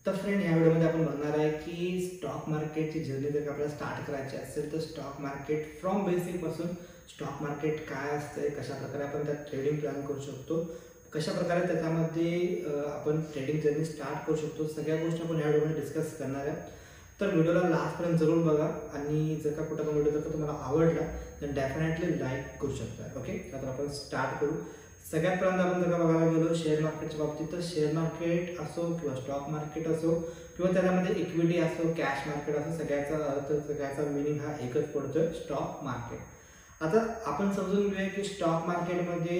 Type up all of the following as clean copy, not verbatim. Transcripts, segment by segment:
तर फ्रेंड, या व्हिडिओमध्ये आपण बघणार आहे की स्टॉक मार्केटची जर्नी जर आपल्याला स्टार्ट करायची असेल तर स्टॉक मार्केट फ्रॉम बेसिक पासून स्टॉक मार्केट काय असते, कशा प्रकारे आपण त्यात ट्रेडिंग प्लॅन करू शकतो, कशा प्रकारे त्याच्यामध्ये आपण ट्रेडिंग जर्नी स्टार्ट करू शकतो, सगळ्या गोष्टी आपण या व्हिडिओमध्ये डिस्कस करणार आहे. तर व्हिडिओला लास्टपर्यंत जरूर बघा आणि जर का कुठला व्हिडिओ जर का तुम्हाला आवडला तर डेफिनेटली लाईक करू शकता. ओके, तर आपण स्टार्ट करू. सगळ्यात पहिल्यांदा आपण जर का बघायला गेलो शेअर मार्केटच्या बाबतीत, तर शेअर मार्केट असो किंवा स्टॉक मार्केट असो किंवा त्याच्यामध्ये इक्विटी असो, कॅश मार्केट असो, सगळ्याचा अर्थ, सगळ्याचा मिनिंग हा एकच पडतोय, स्टॉक मार्केट. आता आपण समजून घेऊया की स्टॉक मार्केटमध्ये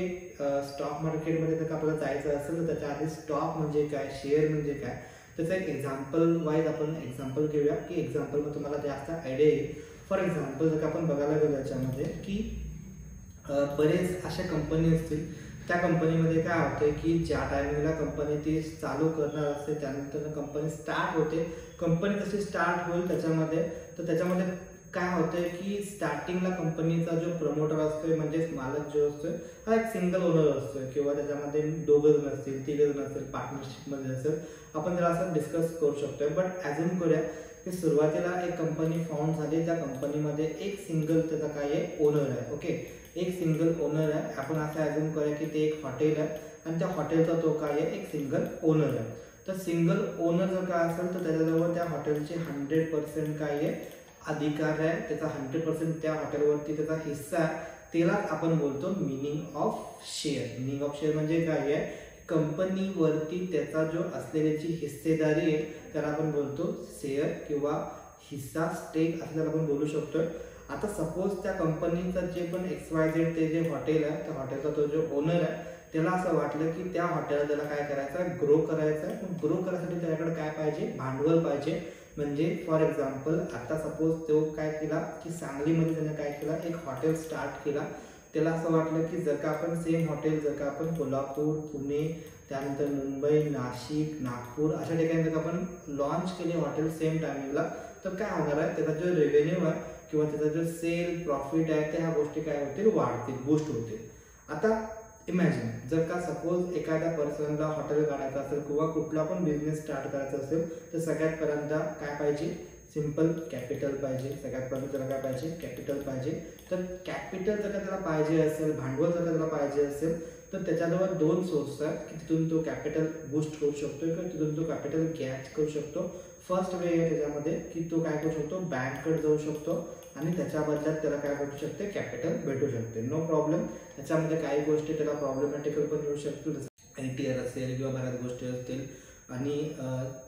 जर का आपल्याला जायचं असेल तर त्याच्या आधी स्टॉक म्हणजे काय, शेअर म्हणजे काय, त्याचं एक एक्झाम्पल वाईज आपण एक्झाम्पल घेऊया की एक्झाम्पलमध्ये तुम्हाला जास्त आयडिया येईल. फॉर एक्झाम्पल जर का आपण बघायला गेलो याच्यामध्ये की बरेच अशा कंपनी असतील, त्या कंपनीमध्ये काय होतं की ज्या टायमिंगला कंपनी ती चालू करणार असते त्यानंतर कंपनी स्टार्ट होते. कंपनी कशी स्टार्ट होईल त्याच्यामध्ये काय होतंय की स्टार्टिंगला कंपनीचा जो प्रमोटर असतोय म्हणजेच मालक जो असतोय हा एक सिंगल ओनर असतोय किंवा त्याच्यामध्ये दोघं जण असतील, तिघं जण असतील, पार्टनरशिपमध्ये असेल, आपण जरा असं डिस्कस करू शकतोय. बट ॲझ्युम करूया की सुरुवातीला एक कंपनी फाउंड झाली, त्या कंपनीमध्ये एक सिंगल त्याचा काय आहे, ओनर आहे. ओके, एक सिंगल ओनर आहे. आपण असं ॲझ्युम करूया की ते एक हॉटेल आहे आणि त्या हॉटेलचा तो काय आहे, एक सिंगल ओनर आहे. तर सिंगल ओनर जर काय असेल तर त्याच्याजवळ त्या हॉटेलचे 100% काय आहे, अधिकार आहे, त्याचा 100% त्या हॉटेलवरती त्याचा हिस्सा आहे. त्यालाच आपण बोलतो meaning of share. Meaning of share म्हणजे काय आहे, कंपनीवरती त्याचा जो असलेल्याची हिस्सेदारी आहे त्याला आपण बोलतो शेअर किंवा हिस्सा, स्टेक असं त्याला आपण बोलू शकतोय. आता सपोज त्या कंपनीचं जे पण XYZ ते जे हॉटेल आहे, त्या हॉटेलचा तो जो ओनर आहे त्याला असं वाटलं की त्या हॉटेलला त्याला काय करायचं आहे, ग्रो करायचं आहे. ग्रो करायसाठी त्याच्याकडे काय पाहिजे, भांडवल पाहिजे. म्हणजे फॉर एक्झाम्पल आता सपोज तो काय केला की सांगलीमध्ये त्याने काय केला, एक हॉटेल स्टार्ट केला. त्याला असं वाटलं की जर का आपण सेम हॉटेल जर का आपण कोल्हापूर, पुणे, त्यानंतर मुंबई, नाशिक, नागपूर अशा ठिकाणी जर का आपण लॉन्च केले हॉटेल सेम टायमिंगला, तर काय होणार आहे, त्याचा जो रेव्हेन्यू आहे किंवा त्याचा जो सेल प्रॉफिट आहे त्या ह्या गोष्टी काय होतील, वाढतील, बूस्ट होतील. आता इमॅजिन जर का सपोज एखाद्या पर्सनला हॉटेल काढायचं असेल किंवा कुठला पण बिझनेस स्टार्ट करायचा असेल तर सगळ्यात पहिल्यांदा काय पाहिजे, सिंपल कॅपिटल पाहिजे. सगळ्यात पहिल्यांदा त्याला काय पाहिजे, कॅपिटल पाहिजे. तर कॅपिटल जर का त्याला पाहिजे असेल, भांडवल जर का त्याला पाहिजे असेल तर त्याच्याजवळ दोन सोर्स आहेत की तिथून तो कॅपिटल बूस्ट करू शकतो किंवा तिथून तो कॅपिटल गॅच करू शकतो. फर्स्ट वे आहे त्याच्यामध्ये की तो काय करू शकतो, बँककडे जाऊ शकतो आणि त्याच्या बदल्यात त्याला काय भेटू शकते, कॅपिटल भेटू शकते. No problem. त्याच्यामध्ये काही गोष्टी त्याला प्रॉब्लेमॅटिकल पण येऊ शकतो, जसं NTR असेल किंवा बऱ्याच गोष्टी असतील आणि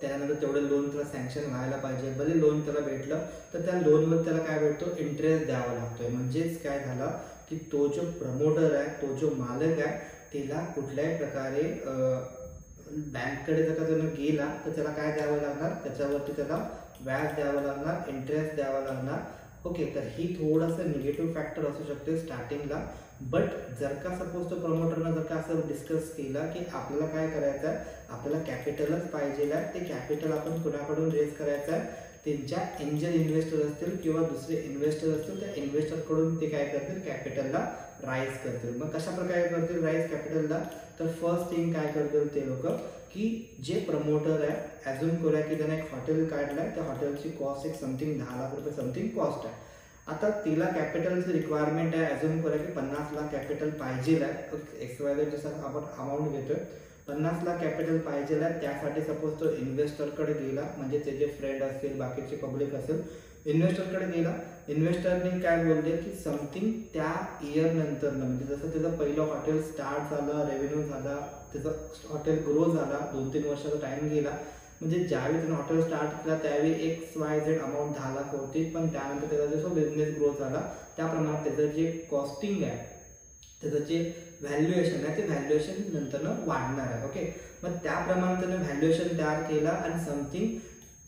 त्यानंतर तेवढं लोन त्याला सँक्शन व्हायला पाहिजे. भले लोन त्याला भेटलं तर त्या लोनमध्ये त्याला काय भेटतो, इंटरेस्ट द्यावा लागतोय. म्हणजेच काय झालं की तो जो प्रमोटर आहे, तो जो मालक आहे, त्याला कुठल्याही प्रकारे बँककडे जर का त्यानं गेला तर त्याला काय द्यावं लागणार, त्याच्यावरती त्याला व्याज द्यावं लागणार, इंटरेस्ट द्यावा लागणार. ओके, तर ही थोडंसं निगेटिव्ह फॅक्टर असू शकते स्टार्टिंगला. बट जर का सपोज तो प्रमोटरनं जर का असं डिस्कस केला की आपल्याला काय करायचं आहे, आपल्याला कॅपिटलच पाहिजे आहे, ते कॅपिटल आपण कुणाकडून रेज करायचं आहे, त्यांच्या एंजल इन्व्हेस्टर असतील किंवा दुसरे इन्व्हेस्टर असतील त्या इन्व्हेस्टरकडून ते काय करतील, कॅपिटलला राईज करतील. मग कशा प्रकारे करतील राईज कॅपिटलला, तर फर्स्ट थिंग काय करतील ते लोक की जे प्रमोटर आहे, ॲझ्युम करूया की त्याने एक हॉटेल काढलं आहे, त्या हॉटेलची कॉस्ट एक समथिंग 10 लाख रुपये समथिंग कॉस्ट आहे. आता तिला कॅपिटलची रिक्वायरमेंट आहे, ॲझ्युम करूया की 50 लाख कॅपिटल पाहिजे आहे. XYZ जसं आपण अमाऊंट घेतोय, 50 लाख कॅपिटल पाहिजे आहे. त्यासाठी सपोज तो इन्व्हेस्टरकडे गेला, म्हणजे त्याचे फ्रेंड असतील, बाकीचे पब्लिक असेल, इन्व्हेस्टरकडे गेला. इन्व्हेस्टरने काय बोलले की समथिंग त्या इयर नंतरनं, म्हणजे जसं त्याचं पहिलं हॉटेल स्टार्ट झालं, रेव्हेन्यू झाला, त्याचं हॉटेल ग्रो झाला, 2-3 वर्षाचा टाइम गेला, म्हणजे ज्यावेळी त्यानं हॉटेल स्टार्ट केला त्यावेळी XYZ अमाऊंट 10 लाख होती. पण त्यानंतर त्याचा जसं बिझनेस ग्रो झाला त्याप्रमाणे त्याचं जे कॉस्टिंग आहे, त्याचं जे व्हॅल्युएशन आहे, ते व्हॅल्युएशन नंतरनं वाढणार आहे. ओके, मग त्याप्रमाणे त्यानं व्हॅल्युएशन तयार केला आणि समथिंग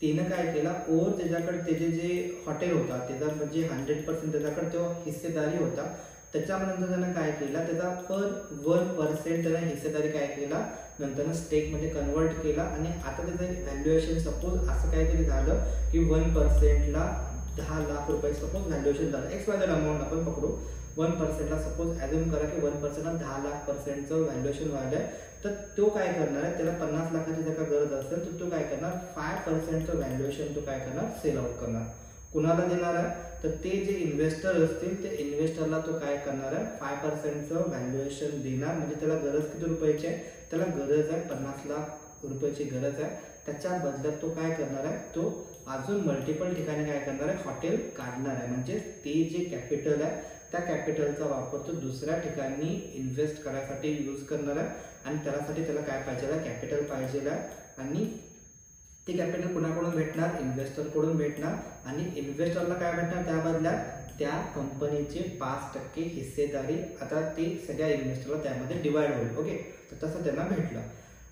तिनं काय केला, ओर त्याच्याकडे त्याचे जे हॉटेल होता त्याचा म्हणजे 100% त्याच्याकडे तो हिस्सेदारी होता. त्याच्यानंतर त्यानं काय केला, त्याचा पर 1% त्यानं हिस्सेदारी काय केला, नंतर स्टेकमध्ये कन्वर्ट केला आणि आता त्याचं व्हॅल्युएशन सपोज असं काहीतरी झालं की 1%ला 10 लाख रुपये सपोज व्हॅल्युएशन झालं, XYZ अमाऊंट आपण पकडू. 1%ला सपोज ॲझ्युम करा की 1%ला 10 लाख पर्सेंटचं व्हॅल्युएशन व्हायला आहे, तर तो काय करणार आहे, त्याला 50 लाखाची जर का गरज असेल तर तो काय करणार, 5%चं व्हॅल्युएशन तो काय करणार, सेल आउट करणार. कुणाला देणार आहे, तर ते जे इन्व्हेस्टर असतील ते इन्व्हेस्टरला तो काय करणार आहे, 5%चं व्हॅल्युएशन देणार. म्हणजे त्याला गरज किती रुपयाची आहे, त्याला गरज आहे 50 लाख रुपयाची गरज आहे. त्याच्या बदल्यात तो काय करणार आहे, तो अजून मल्टिपल ठिकाणी काय करणार आहे, हॉटेल काढणार आहे. म्हणजे ते जे कॅपिटल आहे त्या कॅपिटलचा वापर तो दुसऱ्या ठिकाणी इन्व्हेस्ट करायसाठी यूज करणार आहे. आणि त्यासाठी त्याला काय पाहिजे आहे, कॅपिटल पाहिजे आहे. आणि ते कॅपिटल कुणाकडून भेटणार, इन्व्हेस्टरकडून भेटणार. आणि इन्व्हेस्टरला काय भेटणार, त्या बदल्यात त्या कंपनीचे 5% हिस्सेदारी आता ते सगळ्या इन्व्हेस्टरला त्यामध्ये डिवाइड होईल. ओके, तर तसं त्यांना भेटलं.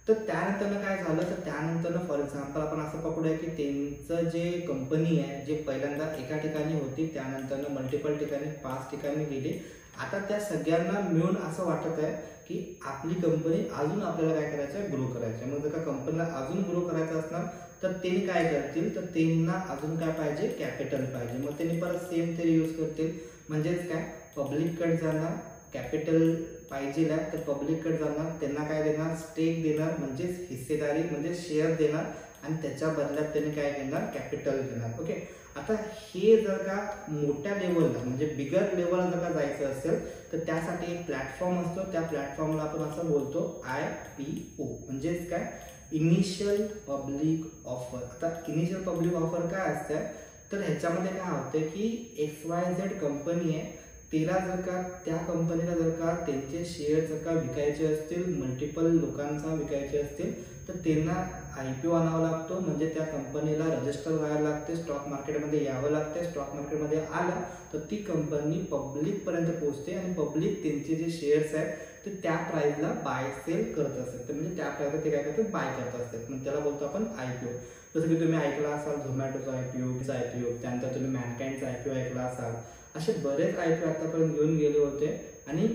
तर त्यानंतर काय झालं, तर त्यानंतर फॉर एक्झाम्पल आपण असं पकडूया की त्यांचं जे कंपनी आहे जे पहिल्यांदा एका ठिकाणी होती त्यानंतर मल्टिपल ठिकाणी 5 ठिकाणी गेली. आता त्या सगळ्यांना मिळून असं वाटत आहे की आपली कंपनी अजून आपल्याला काय करायचं आहे, ग्रो करायचं आहे. मग जर का कंपनीला अजून ग्रो करायचं असणार तर त्यांनी काय करतील, तर त्यांना अजून काय पाहिजे, कॅपिटल पाहिजे. मग त्यांनी परत सेम थेरी यूज करतील. म्हणजेच काय, पब्लिककडे जाणार, कॅपिटल पाहिजे तर पब्लिककडे जाणार, त्यांना काय देणार, स्टेक देणार म्हणजेच हिस्सेदारी म्हणजे शेअर देणार. आणि त्याच्या बदल्यात त्यांनी काय घेणार, कॅपिटल घेणार. ओके, आता हे जर का मोठ्या लेवलला म्हणजे बिगर लेवलला जर का जायचं असेल तर त्यासाठी एक प्लॅटफॉर्म असतो. त्या प्लॅटफॉर्मला आपण असं बोलतो IPO. म्हणजेच काय, इनिशियल पब्लिक ऑफर. आता इनिशियल पब्लिक ऑफर काय असतं, तर ह्याच्यामध्ये काय होतं की XYZ कंपनी आहे, तिला जर का त्या कंपनीला जर का त्यांचे शेअर जर का विकायचे असतील, मल्टिपल लोकांचा विकायचे असतील, तर त्यांना IPO आणावा लागतो. म्हणजे त्या कंपनीला रजिस्टर व्हायला लागते, स्टॉक मार्केटमध्ये यावं लागते. स्टॉक मार्केटमध्ये आलं तर ती कंपनी पब्लिकपर्यंत पोहोचते आणि पब्लिक त्यांचे जे शेअर्स आहेत ते त्या प्राईजला बाय सेल करत असतात. म्हणजे त्या प्राईजला ते काय करतात, बाय करत असतात. मग त्याला बोलतो आपण IPO. जसं की तुम्ही ऐकला असाल झोमॅटोचा IPO, त्यानंतर तुम्ही मॅनकाइंडचा IPO ऐकला असाल. असे बरेच IPO आतापर्यंत घेऊन गेले होते. आणि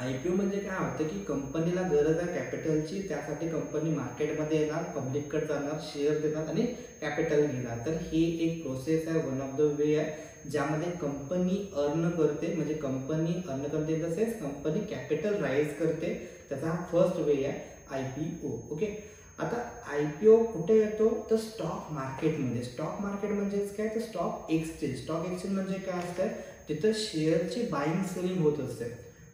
IPO म्हणजे काय होतं की कंपनीला गरज आहे कॅपिटलची, त्यासाठी कंपनी मार्केटमध्ये येणार, पब्लिककडे जाणार, शेअर देणार आणि कॅपिटल घेणार. तर ही एक प्रोसेस आहे, वन ऑफ द वे आहे ज्यामध्ये कंपनी अर्न करते. म्हणजे कंपनी अर्न करते तसेच कंपनी कॅपिटल राईज करते. त्याचा हा फर्स्ट वे आहे IPO. ओके, आता IPO कुठे येतो, तर स्टॉक मार्केटमध्ये. स्टॉक मार्केट म्हणजेच काय, तर स्टॉक एक्सचेंज. स्टॉक एक्सचेंज म्हणजे काय असतं, तिथं शेअरची बाईंग सेलिंग होत असते.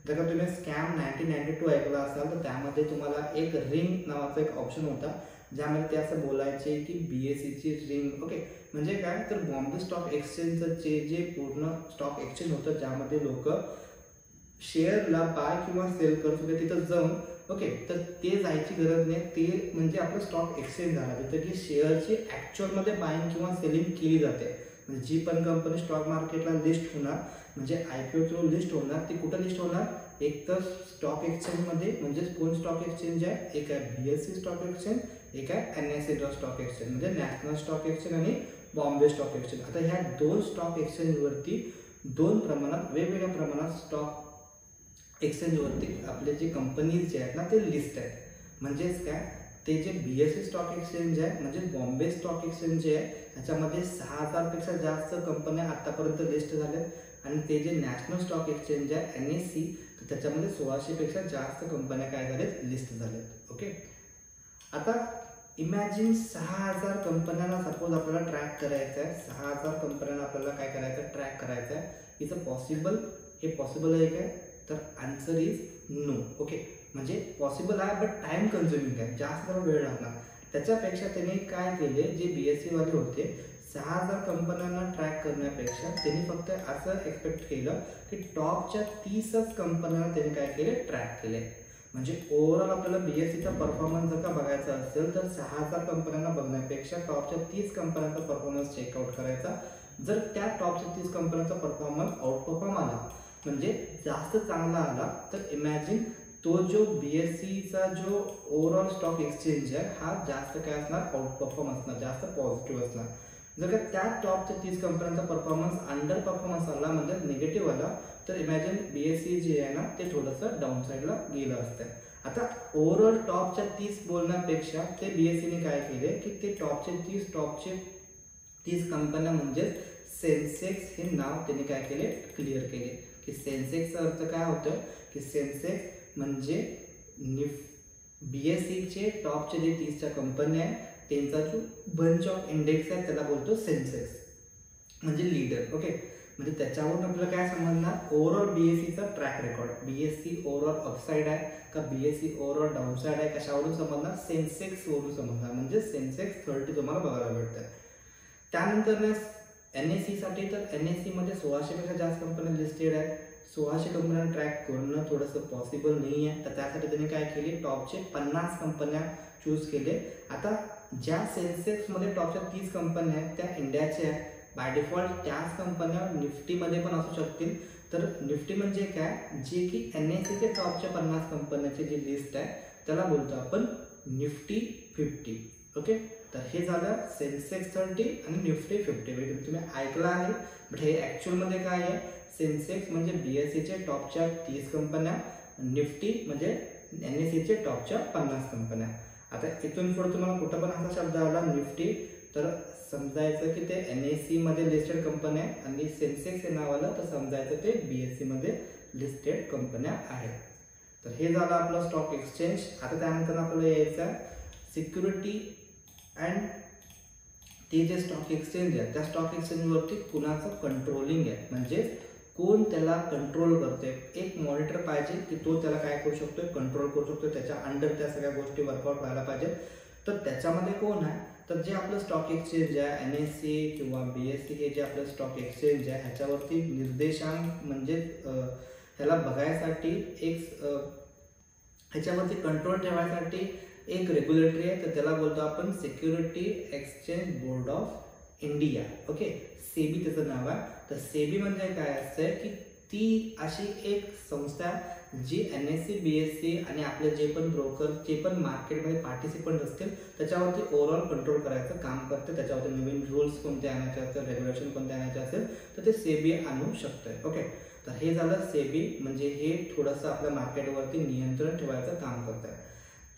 जर का तुम्ही स्कॅम 1992 ऐकला असाल तर त्यामध्ये तुम्हाला एक रिंग नावाचा एक ऑप्शन होता ज्यामध्ये ते असं बोलायचे की BSEची रिंग. ओके, म्हणजे काय, तर बॉम्बे स्टॉक एक्सचेंजचे जे पूर्ण स्टॉक एक्सचेंज होतं ज्यामध्ये लोक शेअरला बाय किंवा सेल करत होते तिथं जाऊन. ओके, तर ते जायची गरज नाही, ते म्हणजे आपलं स्टॉक एक्सचेंज झाला तिथं की शेअरची ॲक्च्युअलमध्ये बाईंग किंवा सेलिंग केली जाते. म्हणजे जी पण कंपनी स्टॉक मार्केटला लिस्ट होणार म्हणजे IPO थ्रू लिस्ट होणार, ती कुठं लिस्ट होणार, एक तर स्टॉक एक्सचेंजमध्ये. म्हणजे कोण स्टॉक एक्सचेंज आहे, एक आहे BSE स्टॉक एक्सचेंज, एक आहे NSE स्टॉक एक्सचेंज म्हणजे नॅशनल स्टॉक एक्सचेंज आणि बॉम्बे स्टॉक एक्सचेंज. आता ह्या दोन स्टॉक एक्सचेंजवरती दोन प्रमाणात वेगवेगळ्या प्रमाणात स्टॉक एक्सचेंजवरती आपले जे कंपनीज जे आहेत ना ते लिस्ट आहेत. म्हणजेच काय, ते जे BSE स्टॉक एक्सचेंज आहे म्हणजे बॉम्बे स्टॉक एक्सचेंज जे आहे त्याच्यामध्ये 6000पेक्षा जास्त कंपन्या आतापर्यंत लिस्ट झाल्यात. आणि ते जे नॅशनल स्टॉक एक्सचेंज आहे NSE तर त्याच्यामध्ये 1600पेक्षा जास्त कंपन्या काय झाल्यात, लिस्ट झाल्यात. ओके, आता इमॅजिन 6000 कंपन्यांना सपोज आपल्याला ट्रॅक करायचं आहे. 6000 कंपन्यांना आपल्याला काय करायचं आहे, ट्रॅक करायचं आहे. इज अ पॉसिबल, हे पॉसिबल आहे काय, तर आन्सर इज नो. ओके, म्हणजे पॉसिबल आहे बट टाइम कन्झ्युमिंग आहे, जास्त वेळ लागणार. त्याच्यापेक्षा त्यांनी काय केले, जे BSE वाले होते 6000 कंपन्यांना ट्रॅक करण्यापेक्षा त्यांनी फक्त असं एक्सपेक्ट केलं की टॉपच्या 30च कंपन्यांना त्यांनी काय केले, ट्रॅक केले. म्हणजे ओव्हरऑल आपल्याला BSEचा परफॉर्मन्स जर का बघायचा असेल तर 6000 कंपन्यांना बघण्यापेक्षा टॉपच्या 30 कंपन्यांचा परफॉर्मन्स चेकआउट करायचा. जर त्या टॉपच्या 30 कंपन्यांचा परफॉर्मन्स आउटपरफॉर्म आला म्हणजे जास्त चांगला आला तर इमॅजिन तो जो BSEचा जो ओव्हरऑल स्टॉक एक्सचेंज आहे हा जास्त काय असणार, आउटपरफॉर्म असणार, जास्त पॉझिटिव्ह असणार. जर का त्या टॉपच्या 30 कंपन्यांचा परफॉर्मन्स अंडर परफॉर्मन्स आला म्हणजे निगेटिव्ह आला तर इमॅजिन BSE जे आहे ना ते थोडंसं डाऊन साईडला गेलं असतं. आता ओव्हरऑल टॉपच्या 30 बोलण्यापेक्षा ते BSEने काय केले की ते टॉपचे 30 कंपन्या म्हणजे सेन्सेक्स हे नाव त्यांनी काय केले, क्लिअर केले की सेन्सेक्सचा अर्थ काय होतं की सेन्सेक्स म्हणजे BSEचे टॉपचे जे 30च्या कंपन्या आहेत त्यांचा जो बंच ऑफ इंडेक्स आहे त्याला बोलतो सेन्सेक्स म्हणजे लीडर. ओके, म्हणजे त्याच्यावरून आपल्याला काय समजणार ओव्हरऑल BSEचा track record. BSE overall upside आहे का BSE ओव्हरऑल डाऊनसाईड आहे कशावरून समजणार सेन्सेक्सवरून समजणार. म्हणजे सेन्सेक्स 30 तुम्हाला बघायला भेटतं. त्यानंतर NSE साठी तर NSE मध्ये 1600पेक्षा जास्त कंपन्या लिस्टेड आहेत. 1600 कंपन्यांना ट्रॅक करणं थोडंसं पॉसिबल नाही आहे. तर त्यासाठी त्यांनी काय केली टॉपचे 50 कंपन्या चूज केले. आता ज्या सेन्सेक्समध्ये टॉपच्या 30 कंपन्या आहेत त्या इंडियाच्या आहेत. बाय डिफॉल्ट त्याच कंपन्या निफ्टीमध्ये पण असू शकतील. तर निफ्टी म्हणजे काय जे की NSEच्या टॉपच्या 50 कंपन्यांची जी लिस्ट आहे त्याला बोलतो आपण निफ्टी 50. ओके, तर हे झालं सेन्सेक्स 30 आणि निफ्टी 50. तुम्ही ऐकलं आहे बट हे ॲक्च्युअलमध्ये काय आहे सेन्सेक्स म्हणजे BSEचे टॉपच्या 30 कंपन्या, निफ्टी म्हणजे NSEचे टॉपच्या 50 कंपन्या. आता इथून पुढे तुम्हाला कुठं पण असा शब्द आला निफ्टी तर समजायचं की ते NSE मध्ये लिस्टेड कंपन्या आहेत आणि सेन्सेक्स हे नाव आलं तर समजायचं ते BSE मध्ये लिस्टेड कंपन्या आहेत. तर हे झालं आपलं स्टॉक एक्सचेंज. आता त्यानंतर आपल्याला यायचं सिक्युरिटी अँड ते जे स्टॉक एक्सचेंज आहे त्या स्टॉक एक्सचेंजवरती कुणाचं कंट्रोलिंग आहे म्हणजे कोण त्याला कंट्रोल करते. एक मॉनिटर पाहिजे की तो त्याला काय करू शकतो कंट्रोल करू शकतो, त्याच्या अंडर त्या सगळ्या गोष्टी वर्कआउट व्हायला पाहिजे. तर त्याच्यामध्ये कोण आहे तर जे आपलं स्टॉक एक्सचेंज आहे NSE किंवा BSE हे जे आपलं स्टॉक एक्सचेंज आहे ह्याच्यावरती निर्देशांक म्हणजे ह्याला बघायसाठी एक ह्याच्यावरती कंट्रोल ठेवायसाठी एक रेग्युलेटरी आहे तर त्याला बोलतो आपण security exchange board of India. Okay, SEBI त्याचं नाव आहे. तर सेबी म्हणजे काय असतं की ती अशी एक संस्था जी NSE BSE आणि आपले जे पण ब्रोकर जे पण मार्केटमध्ये पार्टिसिपंट असतील त्याच्यावरती ओव्हरऑल कंट्रोल करायचं काम करते. त्याच्यावरती नवीन रूल्स कोणते आणायचे असतील रेग्युलेशन कोणते आणायचे असेल तर ते सेबी आणू शकते. ओके, तर हे झालं सेबी म्हणजे हे थोडंसं आपल्या मार्केटवरती नियंत्रण ठेवायचं काम करत आहे.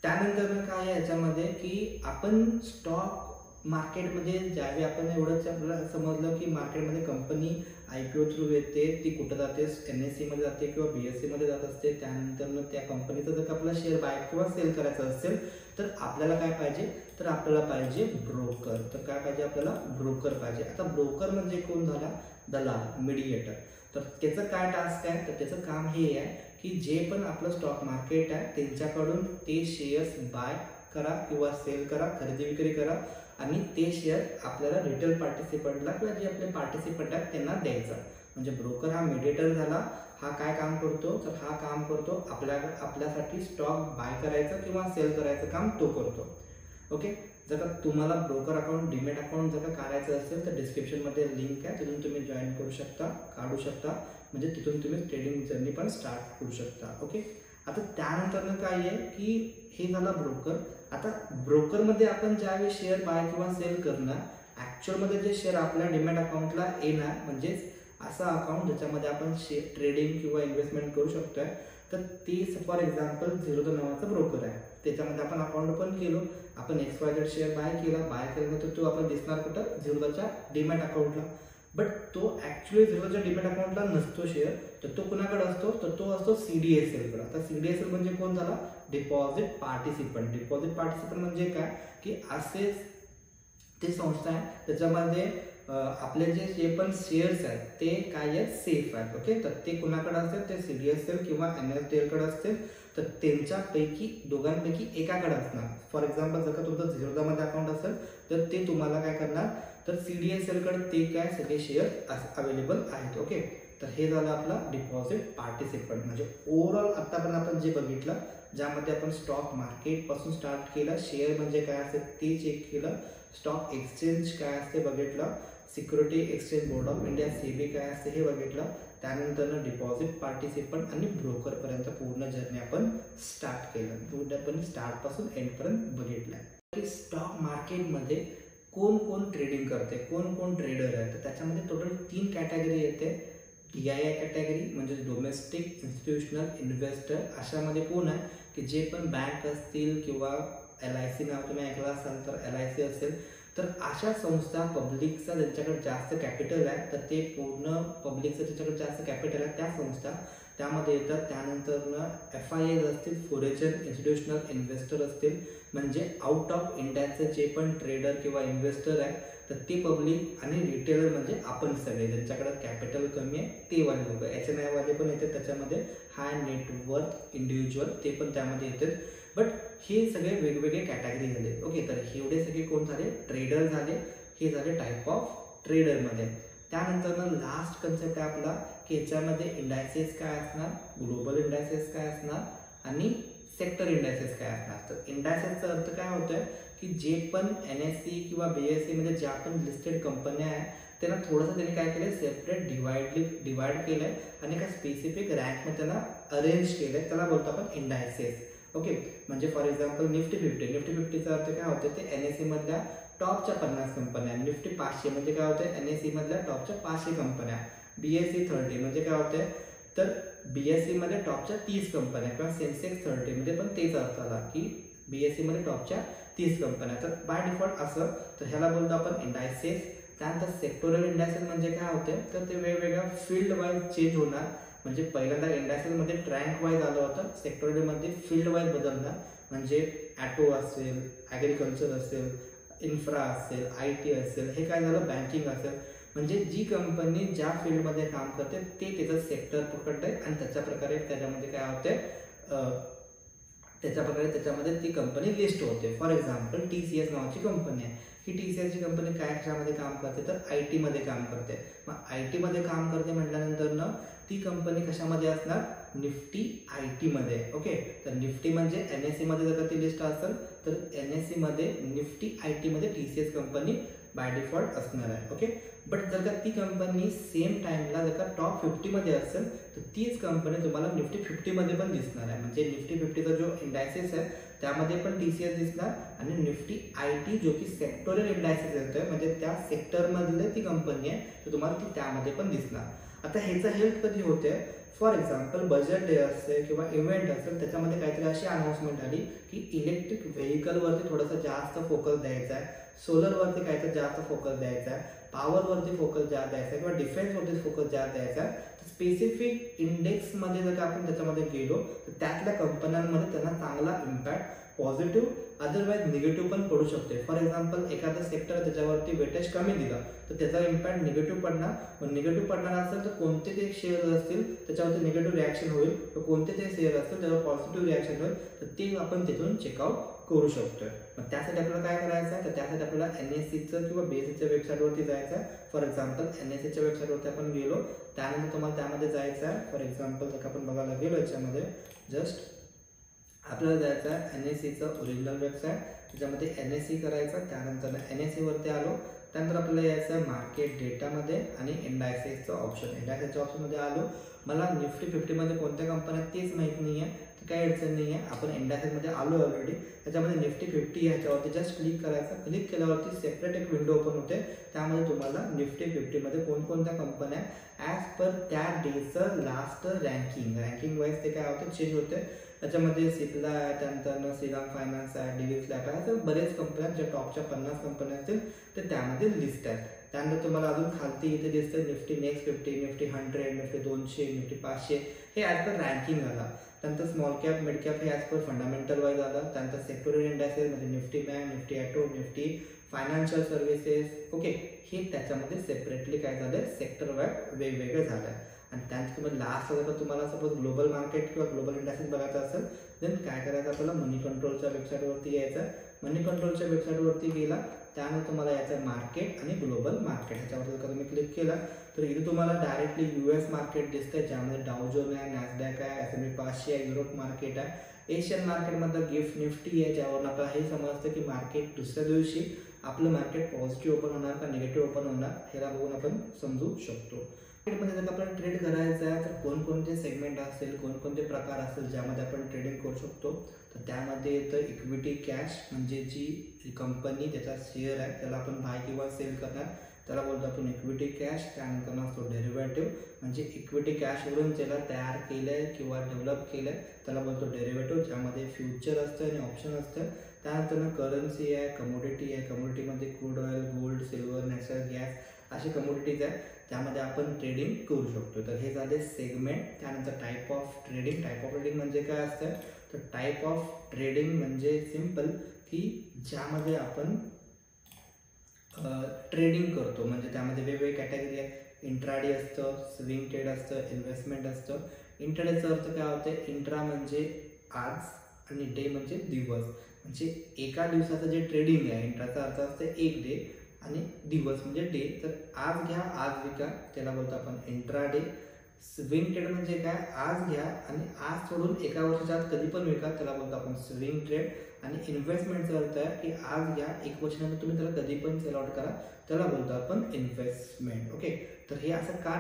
त्यानंतर काय आहे याच्यामध्ये की आपण स्टॉक मार्केटमध्ये ज्यावेळी आपण एवढंच आपल्याला समजलं की मार्केटमध्ये कंपनी IPO थ्रू येते ती कुठं जाते NSE मध्ये जाते किंवा BSE मध्ये जात असते. त्यानंतर त्या कंपनीचं जर आपला शेअर बाय किंवा सेल करायचं असेल तर आपल्याला काय पाहिजे तर आपल्याला पाहिजे ब्रोकर. तर काय पाहिजे आपल्याला ब्रोकर पाहिजे. आता ब्रोकर म्हणजे कोण झाला दलाल मीडिएटर. तर त्याचं काय टास्क आहे तर त्याचं काम हे आहे की जे पण आपलं स्टॉक मार्केट आहे त्यांच्याकडून ते शेअर्स बाय करा किंवा सेल करा खरेदी विक्री करा आणि ते शेअर आपल्याला रिटेल पार्टिसिपंटला किंवा जे आपले पार्टिसिपंट आहेत त्यांना द्यायचा. म्हणजे ब्रोकर हा मीडिएटर झाला. हा काय काम करतो तर हा काम करतो आपल्यासाठी स्टॉक बाय करायचं किंवा सेल करायचं काम तो करतो. ओके, जर का तुम्हाला ब्रोकर अकाउंट डीमॅट अकाउंट जर का काढायचं असेल तर डिस्क्रिप्शनमध्ये लिंक आहे तिथून तुम्ही जॉईन करू शकता काढू शकता म्हणजे तिथून तुम्ही ट्रेडिंग जर्नी पण स्टार्ट करू शकता. ओके, आता त्यानंतर काय आहे की हे झाला ब्रोकर. आता ब्रोकरमध्ये आपण ज्यावेळी शेअर बाय किंवा सेल करणार ॲक्च्युअलमध्ये जे शेअर आपल्या डीमॅट अकाउंटला येणार म्हणजेच असा अकाउंट ज्याच्यामध्ये आपण ट्रेडिंग किंवा इन्व्हेस्टमेंट करू शकतोय. तर ती फॉर एक्झाम्पल झिरोदा नावाचा ब्रोकर आहे त्याच्यामध्ये आपण अकाउंट ओपन केलो आपण XYZ शेअर बाय केल्यानंतर तो आपण दिसणार कुठं झिरोदाच्या डीमॅट अकाउंटला. बट तो ॲक्च्युअली झिरोदाच्या डीमॅट अकाउंटला नसतो शेअर तर तो कुणाकडे असतो तर तो असतो CDSL. आता CDSL म्हणजे कोण झाला डिपॉझिट पार्टिसिपंट. डिपॉझिट पार्टिसिपंट म्हणजे काय की असे ते संस्था आहे त्याच्यामध्ये आपले जे पण शेअर्स आहेत ते काय आहेत सेफ आहेत. ओके, तर ते कुणाकडे असतील ते CDSL किंवा NSDL कडे असतील तर त्यांच्यापैकी दोघांपैकी एकाकडे असणार. फॉर एक्झाम्पल जर का तुमचं झिरोदामध्ये अकाउंट असेल तर ते तुम्हाला काय करणार तर CDSL कडे ते काय सगळे शेअर अवेलेबल आहेत. ओके, तर हे झालं आपला डिपॉझिट पार्टिसिपंट. म्हणजे ओव्हरऑल आतापर्यंत आपण जे बघितलं ज्यामध्ये आपण स्टॉक मार्केट पासून स्टार्ट केलं, शेअर म्हणजे काय असते ते चेक केलं, स्टॉक एक्सचेंज काय असते बघितलं, security exchange board of India SEBI काय असते हे बघितलं, त्यानंतर डिपॉझिट पार्टिसिपंट आणि ब्रोकर पर्यंत पूर्ण जर्नी आपण स्टार्ट केलं. पूर्ण आपण स्टार्ट पासून एंड पर्यंत बघितलं. स्टॉक मार्केटमध्ये कोण कोण ट्रेडिंग करते कोण कोण ट्रेडर आहे तर त्याच्यामध्ये टोटल 3 कॅटेगरी येते. DII कॅटेगरी म्हणजे डोमेस्टिक इन्स्टिट्यूशनल इन्व्हेस्टर. अशामध्ये कोण आहे की जे पण बँक असतील किंवा LIC नाव तुम्ही ऐकलं असाल तर LIC असेल तर अशा संस्था पब्लिकचा ज्यांच्याकडे जास्त कॅपिटल आहे, तर ते पूर्ण पब्लिकचं ज्यांच्याकडे जास्त कॅपिटल आहे त्या संस्था त्यामध्ये येतात. त्यानंतर FIIs असतील, फॉरेन इन्स्टिट्यूशनल इन्व्हेस्टर असतील, म्हणजे आउट ऑफ इंडियाचे जे पण ट्रेडर किंवा इन्व्हेस्टर आहे तर ते पब्लिक, आणि रिटेलर म्हणजे आपण सगळे ज्यांच्याकडे कॅपिटल कमी आहे ते वाले लोक. HNI वाले पण येतात त्याच्यामध्ये, हाय नेटवर्थ इंडिव्हिज्युअल ते पण त्यामध्ये येतात. बट हे सगळे वेगवेगळे कॅटेगरी झाले. ओके, तर एवढे सगळे कोण झाले? ट्रेडर झाले. हे झाले टाईप ऑफ ट्रेडरमध्ये. त्यानंतर लास्ट कन्सेप्ट आहे आपला की याच्यामध्ये इंडायसेस काय असणार, ग्लोबल इंडायसेस काय असणार आणि सेक्टर इंडायसेस काय असणार. तर इंडायसेसचा अर्थ काय होतोय की जे पण NSE किंवा BSE मध्ये ज्या पण लिस्टेड कंपन्या आहेत त्यांना थोडंसं त्यांनी काय केलं, सेपरेट डिवाइड केलं आहे आणि एका स्पेसिफिक रँकमध्ये त्यांना अरेंज केलं आहे. त्याला बोलतो आपण इंडायसेस. ओके, म्हणजे फॉर एक्झाम्पल निफ्टी 50चा अर्थ काय होतं, ते NSE मधल्या टॉपच्या 50 कंपन्या. निफ्टी 500 म्हणजे काय होतं, NSE मधल्या टॉपच्या 500 कंपन्या. BSE 30 म्हणजे काय होतंय, तर BSE मध्ये टॉपच्या 30 कंपन्या, किंवा सेन्सेक्स 30 म्हणजे पण तेच अर्थ आला की BSE मध्ये टॉपच्या 30 कंपन्या. तर बाय डिफॉल्ट असं, तर ह्याला बोलतो आपण इंडायसेस. त्यानंतर सेक्टोरल इंडायसेस म्हणजे काय होते, तर ते वेगवेगळ्या फील्ड वाईज चेंज होणार. म्हणजे पहिल्यांदा इंडायसेसमध्ये रँक वाईज आलं होतं, सेक्टोरलमध्ये फील्ड वाईज बदलणार. म्हणजे ॲटो असेल, ॲग्रिकल्चर असेल, इन्फ्रा असेल, IT असेल, हे काय झालं, बँकिंग असेल. म्हणजे जी कंपनी ज्या फील्डमध्ये काम करते ते त्याचं सेक्टर पकडते आणि त्याच्या प्रकारे त्याच्यामध्ये काय होते, त्याच्यामध्ये ती कंपनी लिस्ट होते. फॉर एक्झाम्पल TCS नावाची कंपनी आहे. ही TCS ची कंपनी काय कशामध्ये काम करते, तर IT मध्ये काम करते. मग IT मध्ये काम करते म्हटल्यानंतर ती कंपनी कशामध्ये असणार, निफ्टी IT मध्ये. ओके, तर निफ्टी म्हणजे NSE मध्ये जर ती लिस्ट असेल तर NSE मध्ये निफ्टी IT मध्ये TCS कंपनी बाय डिफॉल्ट असणार आहे. ओके, बट जर का ती कंपनी सेम टाइमला जर का टॉप 50 मध्ये असेल तर तीच कंपनी तुम्हाला निफ्टी 50 मध्ये पण दिसणार आहे. म्हणजे निफ्टी 50चा जो इंडायसेस आहे त्यामध्ये पण TCS दिसणार, आणि निफ्टी IT जो की सेक्टोरल इंडायसेस येतोय, म्हणजे त्या सेक्टरमधले ती कंपनी आहे तर तुम्हाला ती त्यामध्ये पण दिसणार. आता ह्याचं हेल्प कधी होते, फॉर एक्झाम्पल बजेट डे असेल किंवा इव्हेंट असेल, त्याच्यामध्ये काहीतरी अशी अनाउन्समेंट आली की इलेक्ट्रिक व्हेकलवरती थोडासा जास्त फोकस द्यायचा आहे, सोलरवरती काहीतरी जास्त फोकस द्यायचा आहे, पॉवरवरती फोकस जास्त द्यायचा आहे, किंवा डिफेन्सवरती फोकस जास्त द्यायचा आहे. स्पेसिफिक इंडेक्समध्ये जर का आपण त्याच्यामध्ये गेलो तर त्यातल्या कंपन्यांमध्ये त्यांना चांगला इम्पॅक्ट पॉझिटिव्ह अदरवाईज निगेटिव्ह पण पडू शकते. फॉर एक्झाम्पल एखादा सेक्टर त्याच्यावरती वेटेज कमी दिला तर त्याचा इम्पॅक्ट निगेटिव्ह पडणार. मग निगेटिव्ह पडणार असेल तर कोणते ते शेअर असतील त्याच्यावरती निगेटिव्ह रिॲक्शन होईल, तर कोणते ते शेअर असतील त्यावर पॉझिटिव्ह रिॲक्शन होईल, तर ते आपण तिथून चेकआउट करू शकतोय. मग त्यासाठी आपल्याला काय करायचं आहे, तर त्यासाठी आपल्याला NSEचं किंवा BSEच्या वेबसाईटवरती जायचं आहे. फॉर एक्झाम्पल NSEच्या वेबसाईटवरती आपण गेलो, त्यानंतर तुम्हाला त्यामध्ये जायचं आहे. फॉर एक्झाम्पल जर आपण बघायला गेलो याच्यामध्ये जस्ट आपल्याला जायचं आहे NSEचं ओरिजिनल वेबसाईट, त्याच्यामध्ये NSE करायचं. त्यानंतर NSE वरती आलो, त्यानंतर आपल्याला यायचं आहे मार्केट डेटामध्ये आणि इंडायसेसचं ऑप्शन. इंडायसेसच्या ऑप्शनमध्ये आलो, मला निफ्टी 50मध्ये कोणत्या कंपन्या तेच माहीत नाही आहे, काही अडचण नाही आहे. आपण इंडायसेसमध्ये आलो ऑलरेडी, त्याच्यामध्ये निफ्टी 50 ह्याच्यावरती जस्ट क्लिक करायचं. क्लिक केल्यावरती सेपरेट एक विंडो ओपन होते, त्यामध्ये तुम्हाला निफ्टी 50मध्ये कोणकोणत्या कंपन्या ॲज पर त्या डेचं लास्ट रँकिंग वाईज ते काय होतं, चेंज होते. त्याच्यामध्ये सिप्ला आहे, त्यानंतर श्रीराम फायनान्स आहे, डिव्हिस लॅब आहे, तर बरेच कंपन्या ज्या टॉपच्या 50 कंपन्या असतील ते त्यामध्ये लिस्ट आहेत. त्यानंतर तुम्हाला अजून खालती इथे दिसतं Nifty next 50, Nifty 100, Nifty 200, Nifty 500, हे ॲज पर रँकिंग आला. त्यानंतर स्मॉल कॅप मिड कॅप हे ॲज पर फंडामेंटल वाईज आलं. त्यानंतर सेक्टोरल इंडायसेस म्हणजे Nifty bank, Nifty auto, Nifty financial services. Okay, हे त्याच्यामध्ये सेपरेटली काय झालं, सेक्टर वाईज वेगवेगळे झालं. आणि त्यानंतर तुम्ही लास्ट जर तुम्हाला सपोज ग्लोबल मार्केट किंवा ग्लोबल इंडायसेस बघायचं असेल देन काय करायचं, आपल्याला मनी कंट्रोलच्या वेबसाईटवरती यायचं. मनी कंट्रोलच्या वेबसाईटवरती गेला, त्यानंतर तुम्हाला यायचं मार्केट आणि ग्लोबल मार्केट. ह्याच्यावरती जर तुम्ही क्लिक केला तर इथे तुम्हाला डायरेक्टली US मार्केट दिसतंय, ज्यामध्ये डाउ जोन आहे, नॅसडॅक आहे, S&P 500 आहे, युरोप मार्केट आहे. एशियन मार्केटमधलं गिफ्ट निफ्टी आहे, ज्यावरून आपल्याला हे समजतं की मार्केट दुसऱ्या दिवशी आपलं मार्केट पॉझिटिव्ह ओपन होणार का निगेटिव्ह ओपन होणार, ह्याला बघून आपण समजू शकतो. मार्केटमध्ये जर आपल्याला ट्रेड करायचं आहे तर कोणकोणते सेगमेंट असेल, कोणकोणते प्रकार असेल ज्यामध्ये आपण ट्रेडिंग करू शकतो, तर त्यामध्ये येतं इक्विटी कॅश, म्हणजे जी कंपनी त्याचा शेअर आहे त्याला आपण बाय किंवा सेल करणार, त्याला बोलतो आपण इक्विटी कॅश. त्यानंतर असतो डेरिव्हेटिव्ह, म्हणजे इक्विटी कॅशवरून ज्याला तयार केलं आहे किंवा डेव्हलप केलं आहे त्याला बोलतो डेरिव्हेटिव्ह, ज्यामध्ये फ्युचर असतं आणि ऑप्शन असतं. त्यानंतर करन्सी आहे, कमोडिटी आहे, कमोडिटीमध्ये crude oil, gold, silver, natural gas असे कमोडिटीज आहे, त्यामध्ये आपण ट्रेडिंग करू शकतो. तर हे झाले सेगमेंट. त्यानंतर type of trading. Type of trading म्हणजे काय असतं, तर टाईप ऑफ ट्रेडिंग म्हणजे सिम्पल की ज्यामध्ये आपण ट्रेडिंग करतो, म्हणजे त्यामध्ये वेगवेगळे कॅटेगरी आहे. इंट्राडे असतं, स्विंग ट्रेड असतं, इन्व्हेस्टमेंट असतं. इंट्राडेचा अर्थ काय होतं, इंट्रा म्हणजे आज आणि डे म्हणजे दिवस, म्हणजे एका दिवसाचं जे ट्रेडिंग आहे, इंट्राचा अर्थ असतं एक डे आणि दिवस म्हणजे डे. तर आज घ्या आज विका त्याला बोलतो आपण इंट्राडे. स्विंग ट्रेड म्हणजे काय, आज घ्या आणि आज सोडून एका वर्षाच्या आत कधी पण विका त्याला बोलतो आपण स्विंग ट्रेड. आणि इन्व्हेस्टमेंटचा अर्थ आहे की आज घ्या एक वर्षानंतर तुम्ही त्याला कधी पण सेल आउट करा त्याला बोलतो आपण इन्व्हेस्टमेंट. ओके, तर हे असं का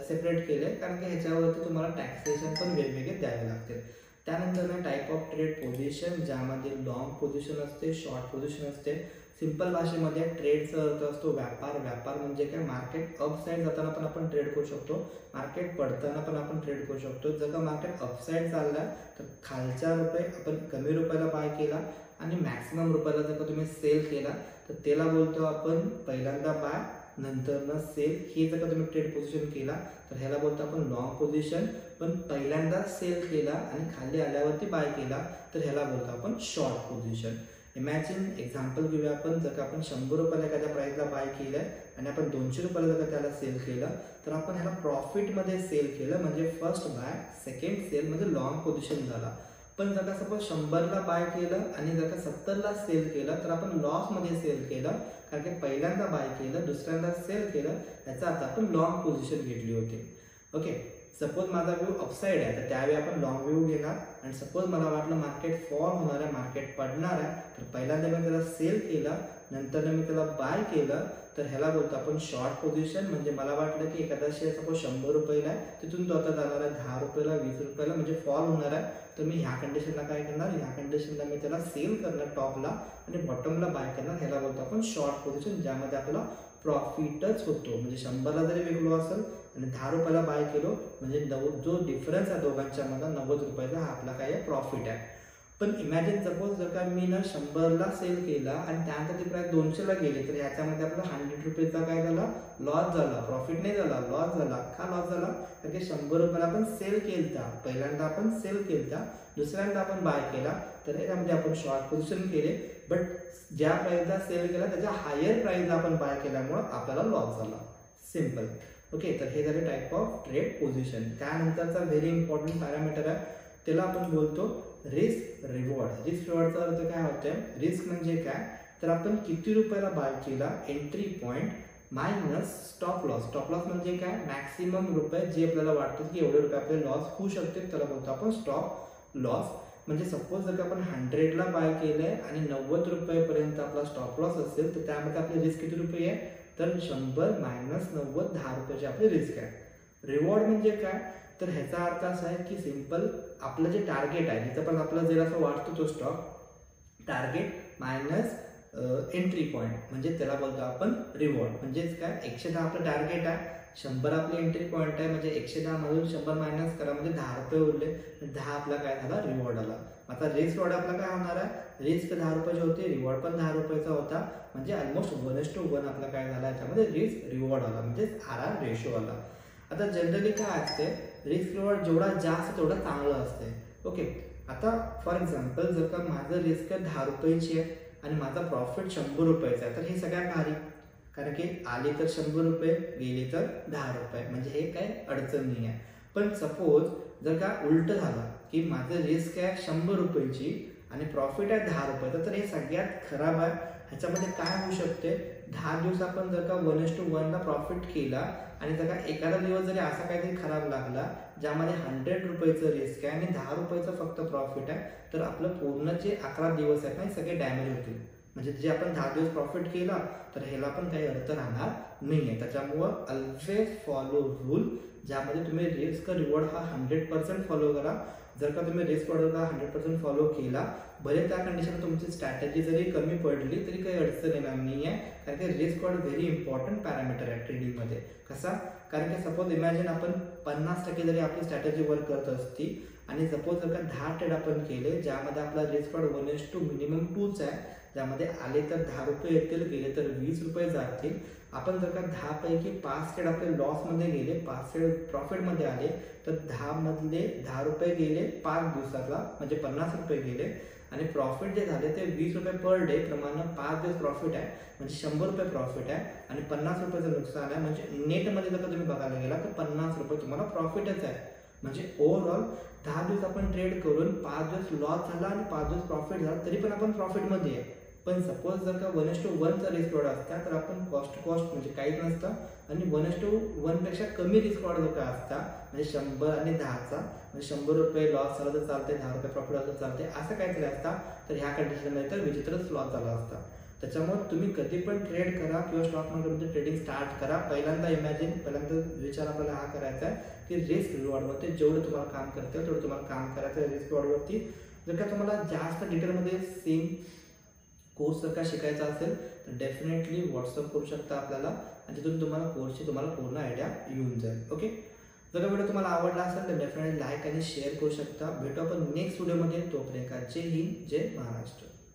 सेपरेट केलं आहे, कारण की ह्याच्यावरती तुम्हाला टॅक्सेशन पण वेगवेगळे द्यावे लागतील. त्यानंतर ना टाईप ऑफ ट्रेड पोझिशन, ज्यामध्ये लॉंग पोझिशन असते, शॉर्ट पोझिशन असते. सिंपल भाषेमध्ये ट्रेडचा अर्थ असतो व्यापार. व्यापार म्हणजे काय, मार्केट अप साईड जाताना पण आपण ट्रेड करू शकतो, मार्केट पडताना पण आपण ट्रेड करू शकतो. जर का मार्केट अप साईड चालला तर खालच्या रुपये आपण कमी रुपयाला बाय केला आणि मॅक्सिमम रुपयाला जर का तुम्ही सेल केला तर त्याला बोलतो आपण पहिल्यांदा बाय नंतर न सेल. हे जर का तुम्ही ट्रेड पोझिशन केला तर ह्याला बोलतो आपण लॉंग पोझिशन. पण पहिल्यांदा सेल केला आणि खाली आल्यावरती बाय केला तर ह्याला बोलतो आपण शॉर्ट पोझिशन. इमॅजिन एक्झाम्पल घेऊया आपण, जर का आपण 100 रुपयाला एखाद्या प्राइसला बाय केलं आणि आपण 200 रुपयाला जर का त्याला सेल केलं तर आपण ह्याला प्रॉफिटमध्ये सेल केलं, म्हणजे फर्स्ट बाय सेकंड सेल म्हणजे लॉंग पोझिशन झाला. पण जर का सपोज 100ला बाय केलं आणि जर का 70ला सेल केलं तर आपण लॉसमध्ये सेल केलं, कारण की पहिल्यांदा बाय केलं दुसऱ्यांदा सेल केलं, याचा अर्थ आपण लॉंग पोझिशन घेतली होती. ओके, सपोज माझा व्यू अपसाईड आहे तर त्यावेळी आपण लॉंग व्यू घेणार. आणि सपोज मला वाटलं मार्केट फॉल होणार आहे, मार्केट पडणार आहे, तर पहिल्यांदा मी त्याला सेल केलं नंतर मी त्याला बाय केलं तर ह्याला बोलतो आपण शॉर्ट पोझिशन. म्हणजे मला वाटलं की एखादा शेअर सपोज 100 रुपयाला आहे, तिथून तो आता जाणार आहे 10 रुपयाला, 20 रुपयाला, म्हणजे फॉल होणार आहे. तर मी ह्या कंडिशनला काय करणार, ह्या कंडिशनला मी त्याला सेल करणार टॉपला आणि बॉटमला बाय करणार. ह्याला बोलतो आपण शॉर्ट पोझिशन, ज्यामध्ये आपल्याला प्रॉफिटच होतो. म्हणजे 100ला जरी विकलो असेल आणि 10 रुपयाला बाय केलो म्हणजे जो डिफरन्स आहे दोघांच्या मध्ये 90 रुपयाचा, हा आपला काय आहे प्रॉफिट आहे. पण इमॅजिन सपोज जर का मी 100ला सेल केला आणि त्यानंतर ती प्राइस 200ला गेली तर ह्याच्यामध्ये आपला 100 रुपयेचा काय झाला, लॉस झाला, प्रॉफिट नाही झाला, लॉस झाला. का लॉस झाला, कारण की 100 रुपयाला आपण सेल केलता, पहिल्यांदा आपण सेल केलता, दुसऱ्यांदा आपण बाय केला, तर यामध्ये आपण शॉर्ट पोझिशन केले. बट ज्या प्राइसला सेल केला त्याच्या हायर प्राइसला आपण बाय केल्यामुळे आपल्याला लॉस झाला. सिंपल. ओके, तर हे झाले टाईप ऑफ ट्रेड पोझिशन. त्यानंतरचा व्हेरी इम्पॉर्टंट पॅरामीटर आहे, त्याला आपण बोलतो रिस्क रिवॉर्ड. रिस्क रिवॉर्डचा अर्थ काय होतं, रिस्क म्हणजे काय, तर आपण किती रुपयाला बाय केला, entry point minus stop loss. Stop loss म्हणजे काय, मॅक्सिमम रुपये जे आपल्याला वाटतं की एवढे रुपये आपले लॉस होऊ शकते त्याला बोलतो आपण स्टॉप लॉस. म्हणजे सपोज जर का आपण 100ला बाय केलंय आणि 90 रुपयेपर्यंत आपला स्टॉप लॉस असेल तर त्यामध्ये आपली रिस्क किती रुपये आहे, तर 100 मायनस 90 10 रुपयाची आपली रिस्क आहे. रिवॉर्ड म्हणजे काय, तर ह्याचा अर्थ असा आहे की सिंपल आपलं जे टार्गेट आहे जिथं पण आपलं जर असं वाटतो तो stock, target minus entry point म्हणजे त्याला बोलतो आपण रिवॉर्ड. म्हणजेच काय, 110 आपलं टार्गेट आहे, 100 आपलं एंट्री पॉईंट आहे, म्हणजे 110 मधून 100 मायनस करा म्हणजे 10 रुपये उरले, 10 आपला काय झाला, रिवॉर्ड आला. आता रिस्क रिवॉर्ड आपला काय होणार आहे, रिस्क 10 रुपयाची होती, रिवॉर्ड पण 10 रुपयाचा होता, म्हणजे ऑलमोस्ट 1:1 आपला काय झाला, याच्यामध्ये रिस्क रिवॉर्ड आला, म्हणजे RR रेशो आला. आता जनरली काय असते, रिस्क रिवॉर्ड जेवढा जास्त तेवढं चांगलं असते. ओके, आता फॉर एक्झाम्पल जर का माझं रिस्क 10 रुपयाची आहे आणि माझा प्रॉफिट 100 रुपयाचा आहे तर हे सगळ्यात भारी, कारण की आले तर 100 रुपये, गेले तर 10 रुपये, म्हणजे हे काय अडचण नाही आहे. पण सपोज जर का उलट झालं की माझं रिस्क आहे 100 रुपयाची आणि प्रॉफिट आहे 10 रुपयाचा, तर हे सगळ्यात खराब आहे. ह्याच्यामध्ये काय होऊ शकते, 10 दिवस आपण जर का 1:1ला प्रॉफिट केला आणि जर का एखादा दिवस जरी असा काहीतरी खराब लागला ज्यामध्ये 100 रुपयाचं रिस्क आहे आणि 10 रुपयाचं फक्त प्रॉफिट आहे, तर आपलं पूर्ण जे 11 दिवस आहेत ना हे सगळे डॅमेज होतील. म्हणजे जे आपण 10 दिवस प्रॉफिट केला तर ह्याला पण काही अर्थ राहणार नाही आहे. त्याच्यामुळं ऑलवेज फॉलो रूल, ज्यामध्ये तुम्ही रिस्क रिवॉर्ड हा 100% फॉलो करा. जर का तुम्ही रिस्क रिवॉर्डला 100% फॉलो केला, भले त्या कंडिशन तुमची स्ट्रॅटेजी जरी कमी पडली तरी काही अडचण येणार नाही आहे, कारण की risk reward very important parameter आहे ट्रेडिंगमध्ये. कसा, कारण की सपोज इमॅजिन आपण 50% जरी आपली स्ट्रॅटेजी वर्क करत असती आणि सपोज जर का 10 ट्रेड आपण केले ज्यामध्ये आपला रिस्क रॉड 1:2 मिनिमम 2च आहे, ज्यामध्ये आले तर 10 रुपये येतील, गेले तर 20 रुपये जातील. आपण जर का 10 पैकी 5 ट्रेड आपले लॉसमध्ये गेले, 5 ट्रेड प्रॉफिटमध्ये आले, तर 10 मधले 10 रुपये गेले 5 दिवसाला, म्हणजे 50 रुपये गेले. आणि प्रॉफिट जे झाले ते 20 रुपये पर डे प्रमाणे 5 दिवस प्रॉफिट आहे, म्हणजे 100 रुपये प्रॉफिट आहे. आणि 50 रुपयाचं नुकसान आहे, म्हणजे नेटमध्ये जर का तुम्ही बघायला गेला तर 50 रुपये तुम्हाला प्रॉफिटच आहे. म्हणजे ओव्हरऑल 10 दिवस आपण ट्रेड करून 5 दिवस लॉस झाला आणि 5 दिवस प्रॉफिट झाला, तरी पण आपण प्रॉफिटमध्ये आहे. पण सपोज जर का 1:1चा रिस्क रॉड असता तर आपण कॉस्ट म्हणजे काहीच नसतं. आणि 1:1 पेक्षा कमी रिस्क रॉड जर का असता, म्हणजे 100 आणि 10चा, म्हणजे 100 रुपये लॉस झाला तर चालते, 10 रुपये प्रॉफिट झालं तर चालते, असं काहीतरी असता, तर ह्या कंडिशनमध्ये तर विचित्रच लॉस झाला असता. त्याच्यामुळे तुम्ही कधी पण ट्रेड करा किंवा स्टॉक मार्केटमध्ये ट्रेडिंग स्टार्ट करा, पहिल्यांदा विचार आपल्याला हा करायचा आहे की रिस्क रिवॉर्डवरती जेवढं तुम्हाला काम करते तेवढं तुम्हाला काम करायचं आहे रिस्क रिवॉर्डवरती. जर का तुम्हाला जास्त डिटेलमध्ये सेम कोर्स जर का शिकायचा असेल तर डेफिनेटली व्हॉट्सअप करू शकता आपल्याला, आणि तिथून तुम्हाला कोर्सची पूर्ण आयडिया येऊन जाईल. ओके, जर का व्हिडिओ तुम्हाला आवडला असेल तर डेफिनेटली लाईक आणि शेअर करू शकता. भेटू आपण नेक्स्ट व्हिडिओमध्ये. तोपर्यंत जय हिंद, जय महाराष्ट्र.